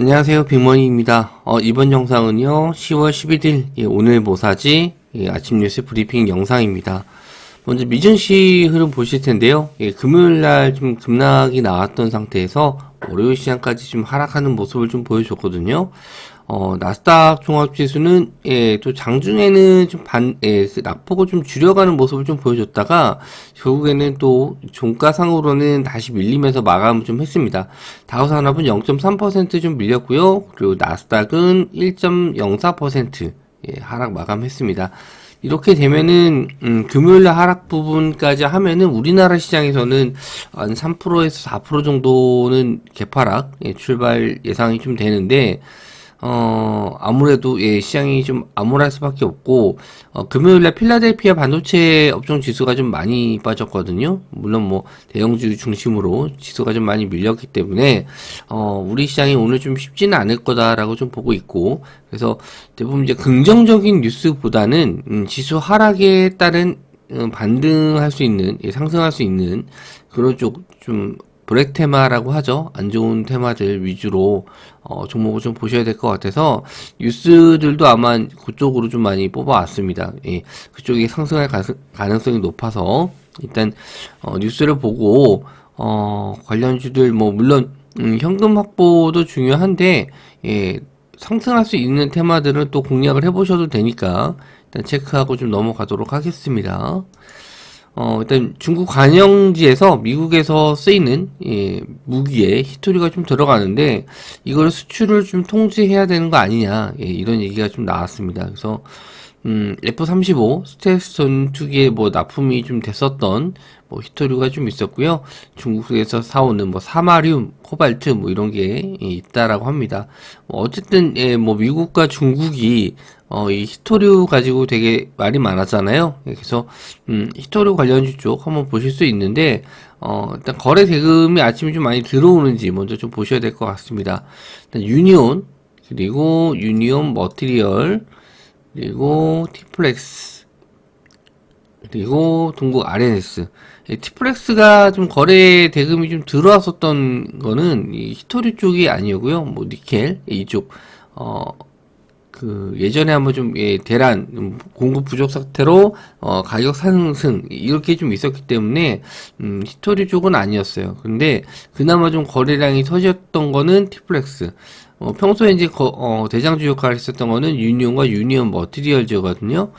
안녕하세요, 빅머니입니다. 이번 영상은요, 10월 11일, 오늘 모사지, 아침 뉴스 브리핑 영상입니다. 먼저 미증시 흐름 보실 텐데요. 금요일날 좀 급락이 나왔던 상태에서 월요일 시장까지 좀 하락하는 모습을 좀 보여줬거든요. 나스닥 종합지수는, 또 장중에는 좀 그 낙폭을 좀 줄여가는 모습을 좀 보여줬다가, 결국에는 또 종가상으로는 다시 밀리면서 마감을 좀 했습니다. 다우산업은 0.3% 좀 밀렸고요. 그리고 나스닥은 1.04%, 하락 마감했습니다. 이렇게 되면은 금요일날 하락 부분까지 하면은 우리나라 시장에서는 한 3%에서 4% 정도는 개파락 출발 예상이 좀 되는데 아무래도 시장이 좀 암울할 수밖에 없고 금요일날 필라델피아 반도체 업종 지수가 좀 많이 빠졌거든요. 물론 뭐 대형주 중심으로 지수가 좀 많이 밀렸기 때문에 우리 시장이 오늘 좀 쉽지는 않을 거다라고 좀 보고 있고, 그래서 대부분 이제 긍정적인 뉴스보다는 지수 하락에 따른 반등할 수 있는, 상승할 수 있는 그런 쪽 좀 브렉 테마라고 하죠. 안 좋은 테마들 위주로 종목을 좀 보셔야 될 것 같아서 뉴스들도 아마 그쪽으로 좀 많이 뽑아왔습니다. 그쪽이 상승할 가능성이 높아서 일단 뉴스를 보고 관련주들 뭐 물론 현금 확보도 중요한데 상승할 수 있는 테마들은 또 공략을 해보셔도 되니까 일단 체크하고 좀 넘어가도록 하겠습니다. 일단 중국 관영지에서 미국에서 쓰이는 무기에 히토리가 좀 들어가는데 이걸 수출을 좀 통제해야 되는 거 아니냐, 이런 얘기가 좀 나왔습니다. 그래서 F-35 스텔스 전투기에 뭐 납품이 좀 됐었던 뭐 히토류가 좀 있었고요. 중국에서 사오는 뭐 사마륨, 코발트 뭐 이런 게 있다라고 합니다. 어쨌든 뭐 미국과 중국이 이 히토류 가지고 되게 말이 많았잖아요. 그래서 히토류 관련주 쪽 한번 보실 수 있는데 일단 거래 대금이 아침에 좀 많이 들어오는지 먼저 좀 보셔야 될 것 같습니다. 일단 유니온, 그리고 유니온 머티리얼, 그리고 티플렉스, 그리고 동국 RNS. 티플렉스가 좀 거래 대금이 좀 들어왔었던 거는 이 히토류 쪽이 아니고요. 뭐 니켈 이쪽 예전에 한번 좀 대란 공급 부족 상태로 가격 상승 이렇게 좀 있었기 때문에 히토리 쪽은 아니었어요. 근데 그나마 좀 거래량이 터졌던 거는 티플렉스. 평소에 이제 대장주 역할을 했었던 거는 유니온과 유니온 머티리얼즈거든요.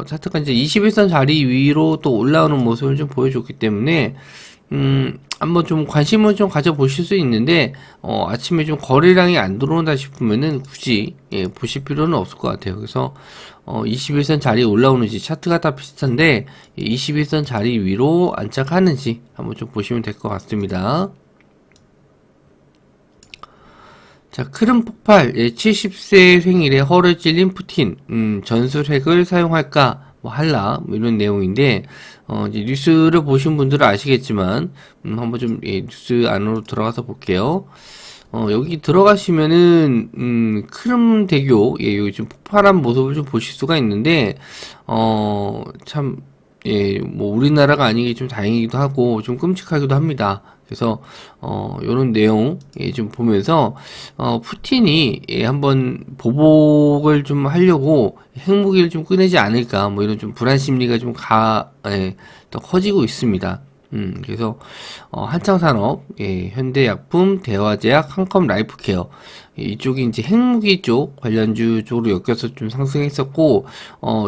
차트가 이제 21선 자리 위로 또 올라오는 모습을 좀 보여줬기 때문에 한번 좀 관심을 좀 가져보실 수 있는데, 아침에 좀 거래량이 안 들어온다 싶으면은 굳이, 보실 필요는 없을 것 같아요. 그래서, 21선 자리에 올라오는지, 차트가 다 비슷한데, 21선 자리 위로 안착하는지 한번 좀 보시면 될 것 같습니다. 자, 크름 폭발, 70세 생일에 허를 찔린 푸틴, 전술핵을 사용할까? 뭐 할라, 뭐 이런 내용인데, 이제 뉴스를 보신 분들은 아시겠지만, 한번 좀, 뉴스 안으로 들어가서 볼게요. 여기 들어가시면은, 크름 대교, 여기 좀 폭발한 모습을 좀 보실 수가 있는데, 참, 뭐, 우리나라가 아니기 좀 다행이기도 하고, 좀 끔찍하기도 합니다. 그래서, 요런 내용, 좀 보면서, 푸틴이, 한번 보복을 좀 하려고 핵무기를 좀 꺼내지 않을까, 뭐 이런 좀 불안 심리가 좀 더 커지고 있습니다. 그래서, 한창산업, 현대약품, 대화제약, 한컴 라이프케어, 이쪽이 이제 핵무기 쪽 관련주 쪽으로 엮여서 좀 상승했었고,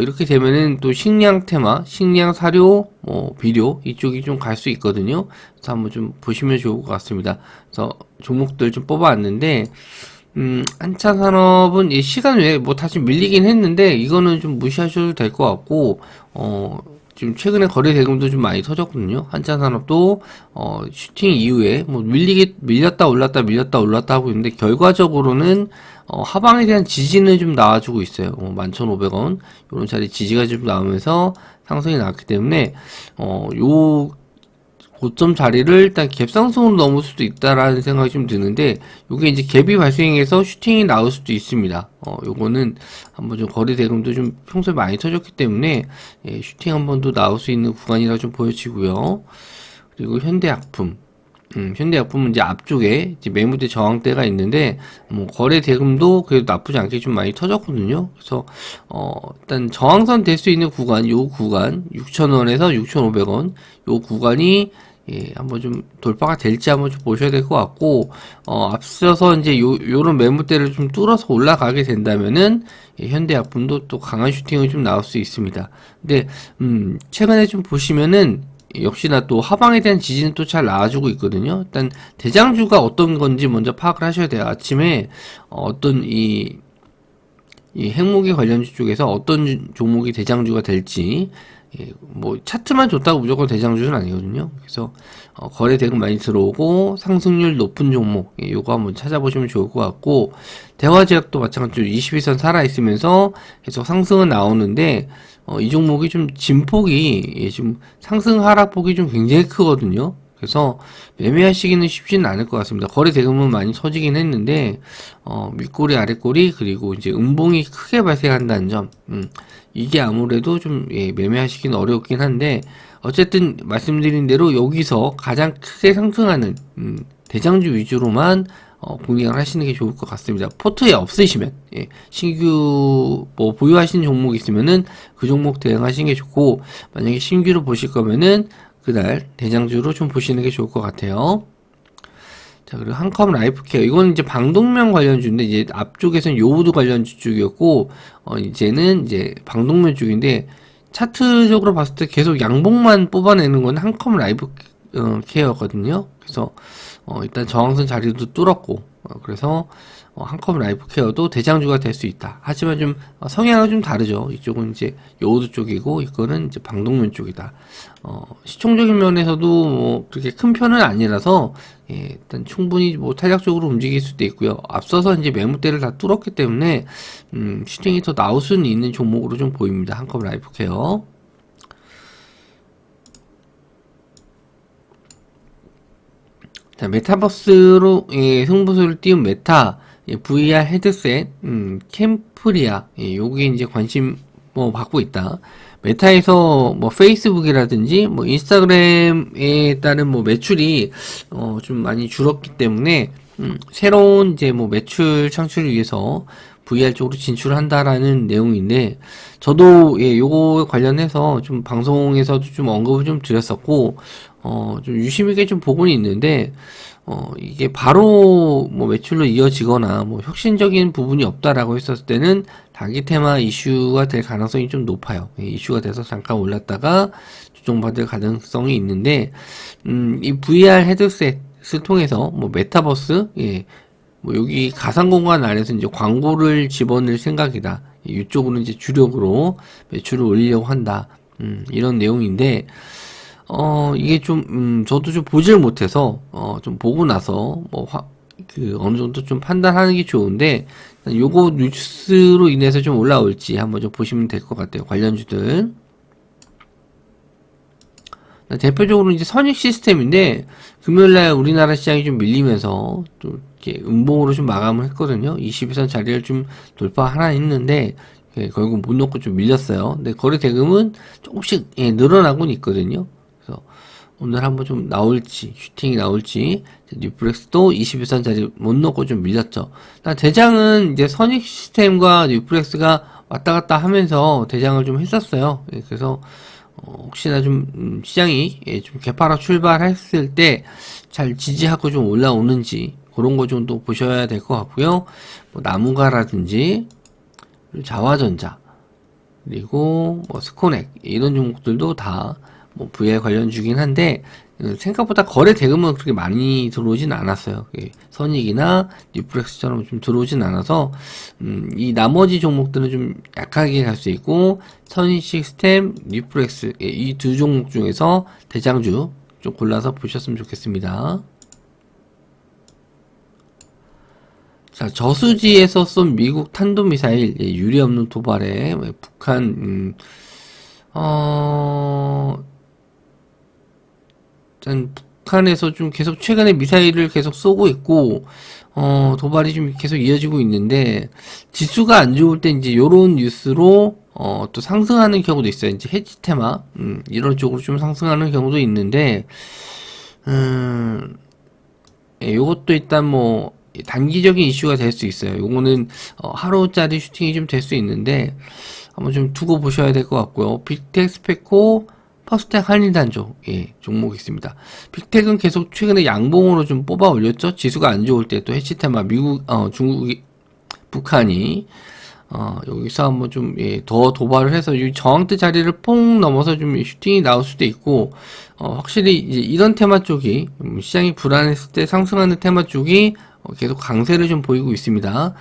이렇게 되면은 또 식량 테마, 식량 사료, 뭐 비료 이쪽이 좀 갈 수 있거든요. 그래서 한번 좀 보시면 좋을 것 같습니다. 그래서 종목들 좀 뽑아왔는데, 한차산업은 이 시간 외에 뭐 다시 밀리긴 했는데 이거는 좀 무시하셔도 될 것 같고, 지금 최근에 거래 대금도 좀 많이 터졌거든요. 한차산업도 슈팅 이후에 뭐 밀렸다 올랐다 밀렸다 올랐다 하고 있는데 결과적으로는 하방에 대한 지지는 좀 나와주고 있어요. 11,500원 이런 자리 지지가 좀 나오면서 상승이 나왔기 때문에 요 고점 자리를 일단 갭상승으로 넘을 수도 있다라는 생각이 좀 드는데, 요게 이제 갭이 발생해서 슈팅이 나올 수도 있습니다. 요거는 한번 좀 거래 대금도 좀 평소에 많이 터졌기 때문에 슈팅 한번 더 나올 수 있는 구간이라 좀 보여지고요. 그리고 현대약품, 현대약품은 이제 앞쪽에 이제 매물대 저항대가 있는데, 뭐, 거래 대금도 그래도 나쁘지 않게 좀 많이 터졌거든요. 그래서, 일단 저항선 될 수 있는 구간, 요 구간, 6,000원에서 6,500원, 요 구간이, 예, 한번 좀 돌파가 될지 한번 좀 보셔야 될 것 같고, 앞서서 이제 요런 매물대를 좀 뚫어서 올라가게 된다면은, 예, 현대약품도 또 강한 슈팅이 좀 나올 수 있습니다. 근데, 최근에 좀 보시면은, 역시나 또 하방에 대한 지지는 또 잘 나와주고 있거든요. 일단 대장주가 어떤 건지 먼저 파악을 하셔야 돼요. 아침에 어떤 이 핵무기 관련주 쪽에서 어떤 종목이 대장주가 될지, 예, 뭐 차트만 좋다고 무조건 대장주는 아니거든요. 그래서 거래 대금 많이 들어오고 상승률 높은 종목, 예, 요거 한번 찾아보시면 좋을 것 같고, 대화제약도 마찬가지로 21선 살아있으면서 계속 상승은 나오는데, 이 종목이 좀 진폭이, 예, 좀 상승 하락폭이 좀 굉장히 크거든요. 그래서 매매하시기는 쉽지는 않을 것 같습니다. 거래 대금은 많이 터지긴 했는데, 윗꼬리 아랫꼬리 그리고 이제 음봉이 크게 발생한다는 점, 이게 아무래도 좀, 예, 매매하시기는 어렵긴 한데, 어쨌든 말씀드린 대로 여기서 가장 크게 상승하는 대장주 위주로만 공략을 하시는 게 좋을 것 같습니다. 포트에 없으시면, 예, 신규 뭐 보유하시는 종목이 있으면은 그 종목 대응하시는 게 좋고, 만약에 신규로 보실 거면은 그날 대장주로 좀 보시는 게 좋을 것 같아요. 자, 그리고 한컴 라이프케어. 이건 이제 방독면 관련주인데, 이제 앞쪽에서는 요우드 관련주 쪽이었고, 이제는 이제 방독면 쪽인데, 차트적으로 봤을 때 계속 양봉만 뽑아내는 건 한컴 라이프케어거든요. 그래서, 일단 저항선 자리도 뚫었고, 그래서, 한컴 라이프케어도 대장주가 될 수 있다. 하지만 좀 성향은 좀 다르죠. 이쪽은 이제 요오드 쪽이고 이거는 이제 방독면 쪽이다. 시총적인 면에서도 뭐 그렇게 큰 편은 아니라서, 예, 일단 충분히 뭐 탄력적으로 움직일 수도 있고요. 앞서서 이제 매물대를 다 뚫었기 때문에 슈팅이 더 나올 수는 있는 종목으로 좀 보입니다. 한컴 라이프케어. 자, 메타버스로, 예, 승부수를 띄운 메타, 예, VR 헤드셋, 캠프리아, 예, 요게 이제 관심 뭐 받고 있다. 메타에서 뭐 페이스북이라든지 뭐 인스타그램에 따른 뭐 매출이 좀 많이 줄었기 때문에 새로운 이제 뭐 매출 창출을 위해서 VR 쪽으로 진출한다라는 내용인데, 저도, 예, 요거 관련해서 좀 방송에서도 좀 언급을 좀 드렸었고, 좀 유심하게 좀 보고는 있는데, 이게 바로 뭐 매출로 이어지거나 뭐 혁신적인 부분이 없다라고 했었을 때는 단기 테마 이슈가 될 가능성이 좀 높아요. 예, 이슈가 돼서 잠깐 올랐다가 조정받을 가능성이 있는데, 이 VR 헤드셋을 통해서 뭐 메타버스, 예, 뭐 여기 가상공간 안에서 이제 광고를 집어넣을 생각이다. 이쪽으로 이제 주력으로 매출을 올리려고 한다. 이런 내용인데, 이게 좀, 저도 좀 보질 못해서, 좀 보고 나서, 뭐, 어느 정도 좀 판단하는 게 좋은데, 요거 뉴스로 인해서 좀 올라올지 한번 좀 보시면 될 것 같아요. 관련주들. 대표적으로 이제 선익 시스템인데, 금요일날 우리나라 시장이 좀 밀리면서, 좀 이렇게 음봉으로 좀 마감을 했거든요. 21선 자리를 좀 돌파 하나 했는데, 예, 결국 못 넣고 좀 밀렸어요. 근데 거래 대금은 조금씩, 예, 늘어나고는 있거든요. 그래서 오늘 한번 좀 나올지, 슈팅이 나올지, 뉴프렉스도 21선 자리 못 넣고 좀 밀렸죠. 대장은 이제 선익 시스템과 뉴프렉스가 왔다 갔다 하면서 대장을 좀 했었어요. 예, 그래서, 혹시나 좀, 시장이, 예, 좀 개파락 출발했을 때 잘 지지하고 좀 올라오는지, 그런 거 좀 또 보셔야 될 것 같고요. 뭐, 나무가라든지, 자화전자, 그리고 뭐, 스코넥, 이런 종목들도 다, 뭐, VR 관련주긴 한데, 생각보다 거래 대금은 그렇게 많이 들어오진 않았어요. 선익이나 뉴프렉스처럼 좀 들어오진 않아서, 이 나머지 종목들은 좀 약하게 갈 수 있고, 선익 시스템, 뉴프렉스, 이 두 종목 중에서 대장주 좀 골라서 보셨으면 좋겠습니다. 자, 저수지에서 쏜 미국 탄도미사일, 예, 유례 없는 도발에 북한, 일단 북한에서 좀 계속 최근에 미사일을 계속 쏘고 있고, 도발이 좀 계속 이어지고 있는데, 지수가 안 좋을 때 이제 요런 뉴스로, 또 상승하는 경우도 있어요. 이제 해지 테마, 이런 쪽으로 좀 상승하는 경우도 있는데, 요것도 일단 뭐 단기적인 이슈가 될 수 있어요. 요거는 하루짜리 슈팅이 좀 될 수 있는데 한번 좀 두고 보셔야 될 것 같고요. 빅텍, 스페코, 퍼스텍, 한일단조 종목이 있습니다. 빅텍은 계속 최근에 양봉으로 좀 뽑아 올렸죠. 지수가 안 좋을 때 또 해치테마 미국 중국이 북한이 여기서 한번 좀 더 도발을 해서 이 저항대 자리를 퐁 넘어서 좀 슈팅이 나올 수도 있고 확실히 이제 이런 테마 쪽이 시장이 불안했을 때 상승하는 테마 쪽이 계속 강세를 좀 보이고 있습니다.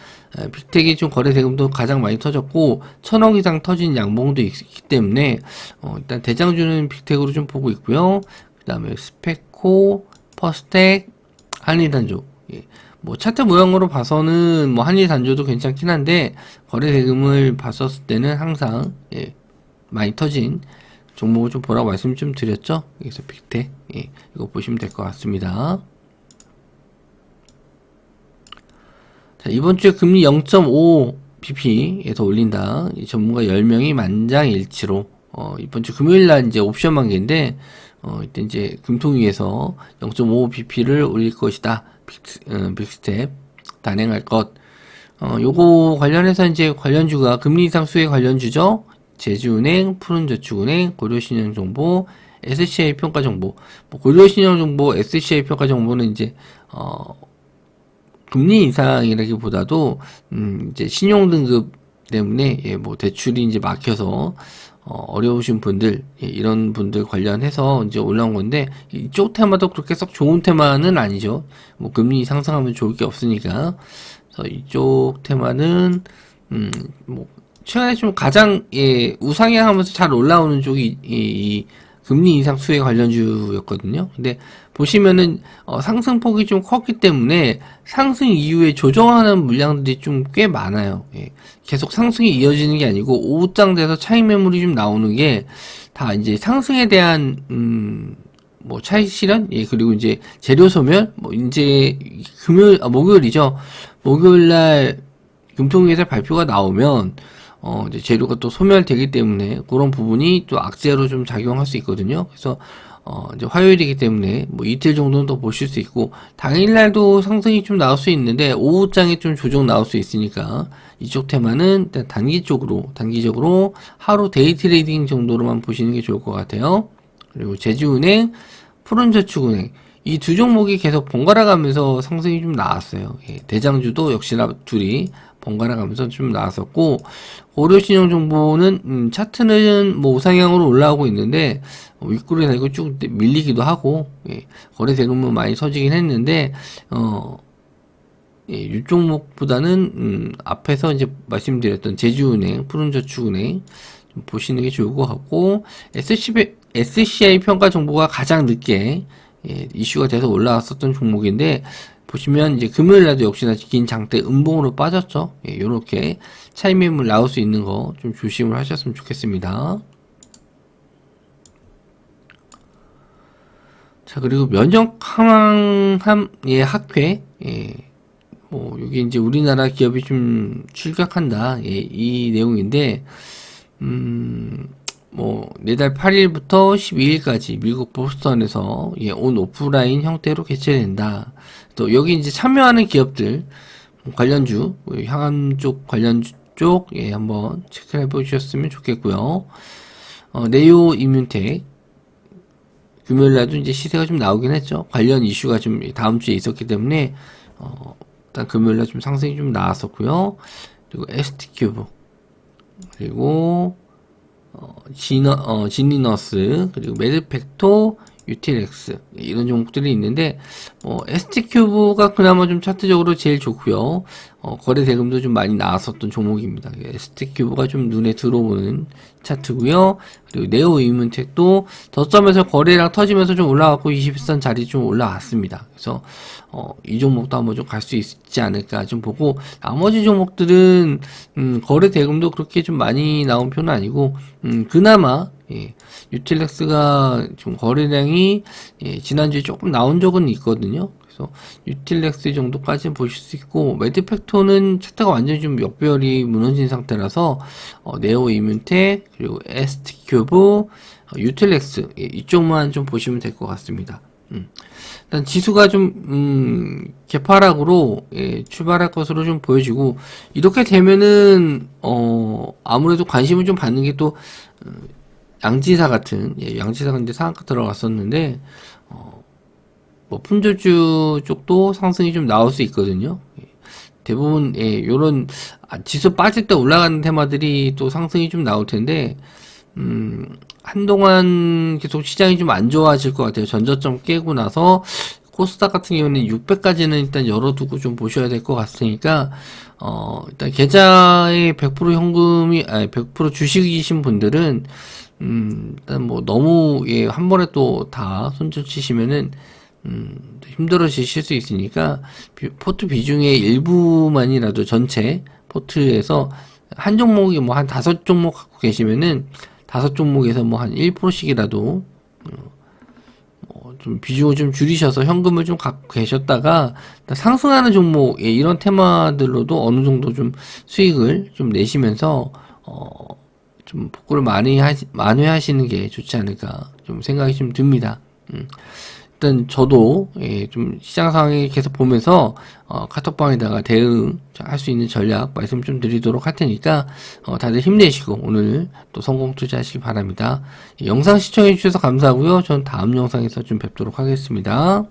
빅텍이 좀 거래 대금도 가장 많이 터졌고 1000억 이상 터진 양봉도 있기 때문에 일단 대장주는 빅텍으로 좀 보고 있고요. 그 다음에 스페코, 퍼스텍, 한일단조. 뭐 차트 모형으로 봐서는 뭐 한일단조도 괜찮긴 한데 거래 대금을 봤었을 때는 항상 많이 터진 종목을 좀 보라고 말씀 좀 드렸죠. 그래서 빅텍 이거 보시면 될 것 같습니다. 자, 이번 주에 금리 0.5bp 더 올린다. 전문가 10명이 만장일치로 이번 주 금요일 날 이제 옵션 만기인데 이때 이제 금통위에서 0.5bp를 올릴 것이다. 빅스텝 단행할 것. 요거 관련해서 이제 관련주가 금리 인상 수혜 관련주죠. 제주은행, 푸른저축은행, 고려신용정보, SCI 평가정보. 뭐 고려신용정보, SCI 평가정보는 이제 금리 인상이라기보다도 이제 신용등급 때문에 뭐 대출이 이제 막혀서 어려우신 분들 이런 분들 관련해서 이제 올라온 건데 이쪽 테마도 그렇게 썩 좋은 테마는 아니죠. 뭐 금리 상승하면 좋을 게 없으니까. 그래서 이쪽 테마는 뭐 최근에 좀 가장 우상향하면서 잘 올라오는 쪽이 이 금리 인상 수혜 관련주였거든요. 근데 보시면은 상승폭이 좀 컸기 때문에 상승 이후에 조정하는 물량들이 좀 꽤 많아요. 계속 상승이 이어지는 게 아니고 오후장 돼서 차익 매물이 좀 나오는 게 다 이제 상승에 대한 뭐 차익 실현 그리고 이제 재료 소멸 뭐 이제 목요일이죠. 목요일 날 금통위에서 발표가 나오면 이제 재료가 또 소멸되기 때문에 그런 부분이 또 악재로 좀 작용할 수 있거든요. 그래서 이제 화요일이기 때문에 뭐 이틀 정도는 더 보실 수 있고 당일날도 상승이 좀 나올 수 있는데 오후장에 좀 조정 나올 수 있으니까 이쪽 테마는 일단 단기적으로 하루 데이 트레이딩 정도로만 보시는 게 좋을 것 같아요. 그리고 제주은행, 푸른저축은행 이 두 종목이 계속 번갈아 가면서 상승이 좀 나왔어요. 대장주도 역시나 둘이 번갈아 가면서 좀 나왔었고 고려신용정보는 차트는 뭐 우상향으로 올라오고 있는데 윗구르에 달고 쭉 밀리기도 하고 거래 대금은 많이 터지긴 했는데 이 종목보다는 앞에서 이제 말씀드렸던 제주은행, 푸른저축은행 좀 보시는 게 좋을 것 같고 SCI 평가 정보가 가장 늦게 이슈가 돼서 올라왔었던 종목인데 보시면 이제 금요일날도 역시나 긴 장대 음봉으로 빠졌죠. 요렇게 차익 매물 나올 수 있는 거 좀 조심을 하셨으면 좋겠습니다. 자, 그리고 면역 항암의 학회 뭐 여기 이제 우리나라 기업이 좀 출격한다 이 내용인데 뭐 내달 8일부터 12일까지 미국 보스턴에서 온 오프라인 형태로 개최된다. 또 여기 이제 참여하는 기업들 관련주 항암 쪽 관련주 쪽 한번 체크해 보셨으면 좋겠고요. 네오 이뮨텍 금요일날도 이제 시세가 좀 나오긴 했죠. 관련 이슈가 좀 다음 주에 있었기 때문에 일단 금요일날 좀 상승이 좀 나왔었고요. 그리고 ST큐브 그리고 지니너스 그리고 메드팩토 유틸엑스 이런 종목들이 있는데 ST큐브가 그나마 좀 차트적으로 제일 좋고요. 거래 대금도 좀 많이 나왔었던 종목입니다. ST큐브가 좀 눈에 들어오는 차트고요. 그리고 네오 이뮨텍도 저점에서 거래량 터지면서 좀 올라갔고 21선 자리 좀 올라왔습니다. 그래서 이 종목도 한번 좀 갈 수 있지 않을까 좀 보고 나머지 종목들은 거래 대금도 그렇게 좀 많이 나온 편은 아니고 그나마 유틸렉스가 좀 거래량이 지난주에 조금 나온 적은 있거든요. 그래서 유틸렉스 정도까지는 보실 수 있고 메드팩토는 차트가 완전히 좀 역별이 무너진 상태라서 네오 이뮨텍 그리고 ST큐브 유틸렉스 이쪽만 좀 보시면 될 것 같습니다. 일단 지수가 개파락으로, 예, 출발할 것으로 좀 보여지고, 이렇게 되면은, 아무래도 관심을 좀 받는 게 또, 양지사 같은, 예, 양지사가 이제 상한가 들어갔었는데, 뭐, 품절주 쪽도 상승이 좀 나올 수 있거든요. 예, 대부분, 예, 요런, 지수 빠질 때 올라가는 테마들이 또 상승이 좀 나올 텐데, 한동안 계속 시장이 좀 안 좋아질 것 같아요. 전저점 깨고 나서 코스닥 같은 경우는 600까지는 일단 열어두고 좀 보셔야 될 것 같으니까 일단 계좌에 100% 현금이 아니 100% 주식이신 분들은 일단 뭐 너무 예, 한 번에 또 다 손절 치시면은 힘들어지실 수 있으니까 포트 비중의 일부만이라도 전체 포트에서 한 종목이 뭐 한 5종목 갖고 계시면은 5종목에서 뭐 한 1%씩이라도 좀 비중을 좀 줄이셔서 현금을 좀 갖고 계셨다가 상승하는 종목, 예, 이런 테마들로도 어느 정도 좀 수익을 좀 내시면서 좀 복구를 만회하시는 게 좋지 않을까 좀 생각이 좀 듭니다. 일단 저도 예, 좀 시장 상황을 계속 보면서 카톡방에다가 대응할 수 있는 전략 말씀 좀 드리도록 할 테니까 다들 힘내시고 오늘 또 성공 투자하시기 바랍니다. 영상 시청해 주셔서 감사하고요. 전 다음 영상에서 좀 뵙도록 하겠습니다.